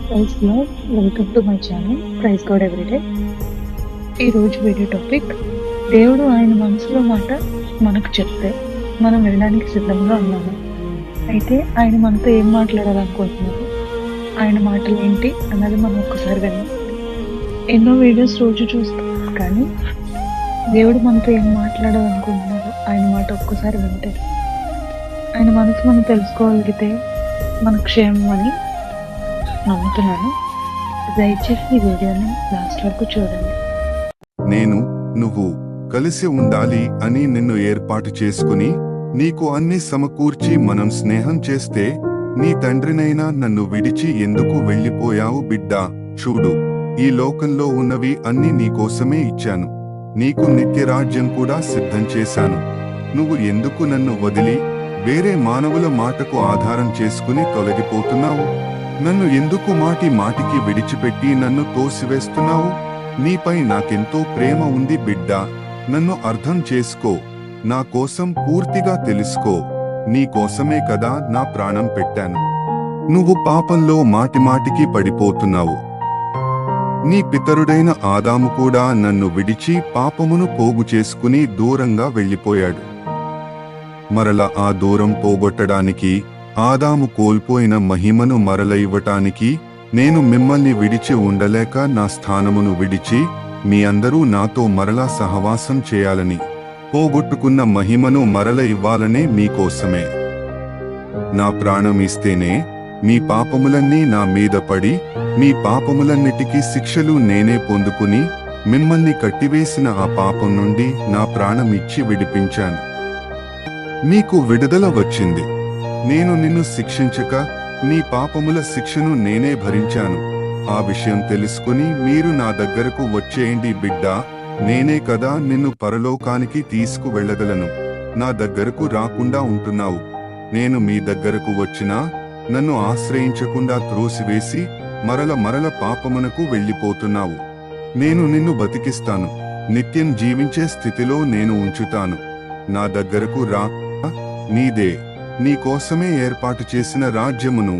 Praise Lord. Welcome to my channel praise God everyday. ఈరోజు video topic, దేవుడు ఆయన మనసులో మాట మనకు చెప్తే మనం వినడానికి సిద్ధంగా ఉన్నాము. అయితే ఆయన మనతో ఏం మాట్లాడాలనుకుంటున్నారు, ఆయన మాటలు ఏంటి అన్నది మనం ఒక్కసారి విన్నాం. ఎన్నో వీడియోస్ రోజు చూస్తాం, కానీ దేవుడు మనతో ఏం మాట్లాడాలనుకుంటున్నారు ఆయన మాట ఒక్కసారి వింటే ఆయన మనసు మనం తెలుసుకోగలిగితే మన క్షేమం అని నమ్ముతున్నాను. దయచేసి ఈ వీడియోని లాస్ట్ వరకు చూడండి. నేను నువ్వు కలిసి ఉండాలి అని నిన్ను ఏర్పాటు చేసుకుని నీకు అన్ని సమకూర్చి మనం స్నేహం చేస్తే నీ తండ్రినైనా నన్ను విడిచి ఎందుకు వెళ్ళిపోయావు బిడ్డా? చూడు, ఈ లోకంలో ఉన్నవి అన్ని నీకోసమే ఇచ్చాను. నీకు నిత్యరాజ్యం కూడా సిద్ధం చేశాను. నువ్వు ఎందుకు నన్ను వదిలి వేరే మానవుల మాటకు ఆధారం చేసుకుని తొలగిపోతున్నావు? నన్ను ఎందుకు మాటికి విడిచిపెట్టి నన్ను తోసివేస్తున్నావు? నీపై నాకెంతో ప్రేమ ఉంది బిడ్డా, నన్ను అర్థం చేసుకో, నా కోసం పూర్తిగా తెలుసుకో. నీ కోసమే కదా నా ప్రాణం పెట్టాను. నువ్వు పాపంలో మాటికి పడిపోతున్నావు. నీ పితరుడైన ఆదాము కూడా నన్ను విడిచి పాపమును పోగు చేసుకుని దూరంగా వెళ్ళిపోయాడు. మరల ఆ దూరం పోగొట్టడానికి, ఆదాము కోల్పోయిన మహిమను మరల ఇవ్వటానికి నేను మిమ్మల్ని విడిచి ఉండలేక నా స్థానమును విడిచి మీ అందరూ నాతో మరలా సహవాసం చేయాలని, పోగొట్టుకున్న మహిమను మరల ఇవ్వాలనే మీకోసమే. నా ప్రాణం ఇస్తేనే మీ పాపములన్నీ నా మీద పడి మీ పాపములన్నిటికీ శిక్షలు నేనే పొందుకుని మిమ్మల్ని కట్టివేసిన ఆ పాపం నుండి నా ప్రాణం ఇచ్చి విడిపించాను. మీకు విడుదల వచ్చింది. నేను నిన్ను శిక్షించక నీ పాపముల శిక్షను నేనే భరించాను. ఆ విషయం తెలుసుకుని మీరు నా దగ్గరకు వచ్చేయండి బిడ్డా, నేనే కదా నిన్ను పరలోకానికి తీసుకువెళ్ళగలను. నా దగ్గరకు రాకుండా ఉంటున్నావు. నేను మీ దగ్గరకు వచ్చినా నన్ను ఆశ్రయించకుండా త్రోసివేసి మరల పాపమునకు వెళ్ళిపోతున్నావు. నేను నిన్ను బతికిస్తాను, నిత్యం జీవించే స్థితిలో నేను ఉంచుతాను. నా దగ్గరకు రా. నీదే, నీ కోసమే ఏర్పాటు చేసిన రాజ్యమును,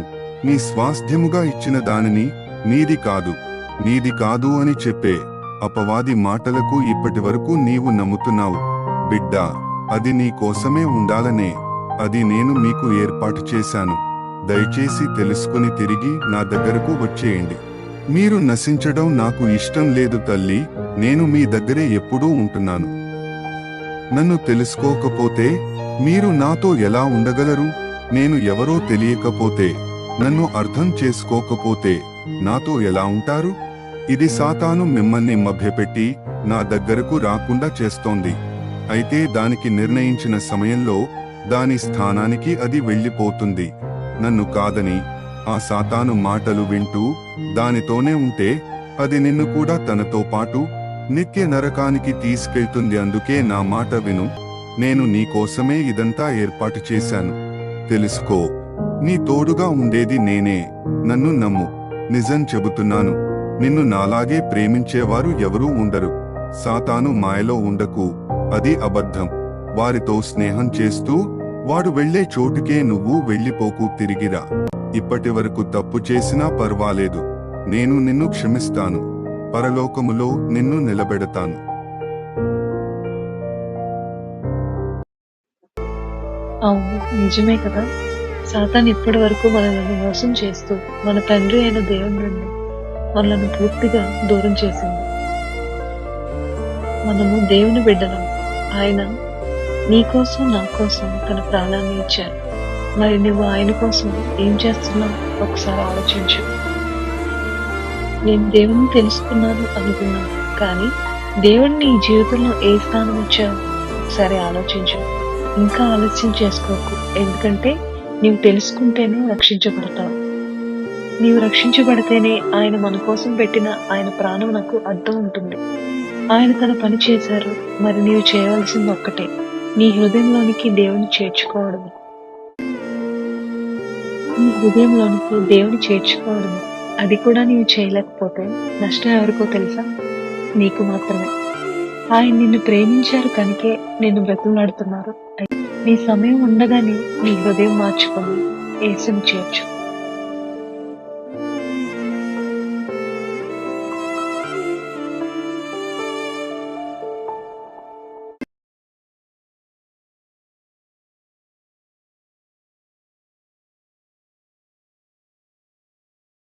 నీ స్వాస్థ్యముగా ఇచ్చిన దానిని నీది కాదు అని చెప్పే అపవాది మాటలకు ఇప్పటి వరకు నీవు నమ్ముతున్నావు. బిడ్డా, అది నీ కోసమే ఉండాలనే అది నేను మీకు ఏర్పాటు చేశాను. దయచేసి తెలుసుకుని తిరిగి నా దగ్గరకు వచ్చేయండి. మీరు నశించడం నాకు ఇష్టం లేదు తల్లి, నేను మీ దగ్గరే ఎప్పుడూ ఉంటున్నాను. నన్ను తెలుసుకోకపోతే మీరు నాతో ఎలా ఉండగలరు? నేను ఎవరో తెలియకపోతే, నన్ను అర్థం చేసుకోకపోతే నాతో ఎలా ఉంటారు? ఇది సాతాను మిమ్మల్ని మభ్యపెట్టి నా దగ్గరకు రాకుండా చేస్తోంది. అయితే దానికి నిర్ణయించిన సమయంలో దాని స్థానానికి అది వెళ్ళిపోతుంది. నన్ను కాదని ఆ సాతాను మాటలు వింటూ దానితోనే ఉంటే అది నిన్ను కూడా తనతో పాటు నిత్య నరకానికి తీసుకెళ్తుంది. అందుకే నా మాట విను. నేను నీకోసమే ఇదంతా ఏర్పాటు చేశాను. తెలుసుకో, నీ తోడుగా ఉండేది నేనే. నన్ను నమ్ము. నిజం చెబుతున్నాను, నిన్ను నాలాగే ప్రేమించేవారు ఎవరూ ఉండరు. సాతాను మాయలో ఉండకు, అది అబద్ధం. వారితో స్నేహం చేస్తూ వాడు వెళ్లే చోటుకే నువ్వు వెళ్ళిపోకు, తిరిగిరా. ఇప్పటి వరకు తప్పు చేసినా పర్వాలేదు, నేను నిన్ను క్షమిస్తాను. పరలోకములో నిన్ను నిలబెడతాను. అవును, నిజమే కదా. సాతాను ఇప్పటి వరకు మనల్ని మోసం చేస్తూ మన తండ్రి అయిన దేవుని నుండి మనల్ని పూర్తిగా దూరం చేసింది. మనము దేవుని బిడ్డలం. ఆయన నీ కోసం నా కోసం తన ప్రాణాన్ని ఇచ్చారు. మరి నువ్వు ఆయన కోసం ఏం చేస్తున్నావు ఒకసారి ఆలోచించు. నేను దేవుణ్ణి తెలుసుకున్నాను అనుకున్నాను, కానీ దేవుణ్ణి ఈ జీవితంలో ఏ స్థానం ఇచ్చావు ఒకసారి ఆలోచించు. ఇంకా ఆలస్యం చేసుకోకు, ఎందుకంటే నీవు తెలుసుకుంటేనే రక్షించబడతావు. నీవు రక్షించబడితేనే ఆయన మన కోసం పెట్టిన ఆయన ప్రాణం నాకు అర్థం ఉంటుంది. ఆయన తన పని చేశారు. మరి నీవు చేయవలసింది ఒక్కటే, నీ హృదయంలోనికి దేవుని చేర్చుకోవడమే. నీ హృదయంలోనికి దేవుని చేర్చుకోవడమే. అది కూడా నీవు చేయలేకపోతే నష్టం ఎవరికో తెలుసా? నీకు మాత్రమే. ఆయన నిన్ను ప్రేమించారు కనుకే నిన్ను బ్రతులాడుతున్నారు. నీ సమయం ఉండగానే నీ హృదయం మార్చుకొని యేసుని చేర్చు.